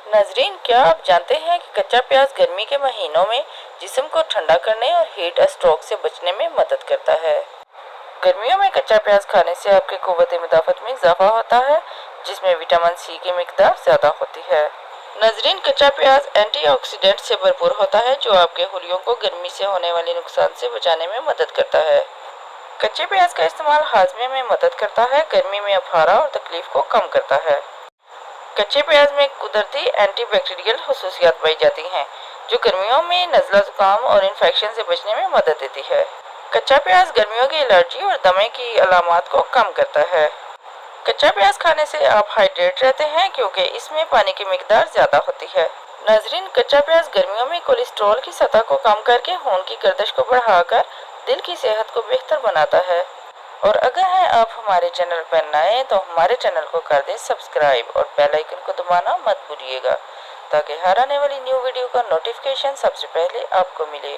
नाजरीन, क्या आप जानते हैं कि कच्चा प्याज गर्मी के महीनों में जिस्म को ठंडा करने और हीट स्ट्रोक से बचने में मदद करता है। गर्मियों में कच्चा प्याज खाने से आपकी कुव्वत मुदाफ़त में इजाफा होता है, जिसमें विटामिन सी की मिकदार ज़्यादा होती है। नाजरीन, कच्चा प्याज एंटीऑक्सीडेंट से भरपूर होता है, जो आपके हुलियों को गर्मी से होने वाले नुकसान से बचाने में मदद करता है। कच्चे प्याज का इस्तेमाल हाजमे में मदद करता है, गर्मी में अफारा और तकलीफ को कम करता है। कच्चे प्याज में कुदरती एंटीबैक्टीरियल खसूसियात पाई जाती हैं, जो गर्मियों में नज़ला ज़ुकाम और इन्फेक्शन से बचने में मदद देती है। कच्चा प्याज गर्मियों की एलर्जी और दमे की अलामात को कम करता है। कच्चा प्याज खाने से आप हाइड्रेट रहते हैं, क्योंकि इसमें पानी की मिकदार ज़्यादा होती है। नाजरीन, कच्चा प्याज गर्मियों में कोलेस्ट्रॉल की सतह को कम करके खून की गर्दिश को बढ़ाकर दिल की सेहत को बेहतर बनाता है। और अगर हैं आप हमारे चैनल पर नए, तो हमारे चैनल को कर दें सब्सक्राइब और बेल आइकन को दबाना मत भूलिएगा, ताकि हर आने वाली न्यू वीडियो का नोटिफिकेशन सबसे पहले आपको मिले।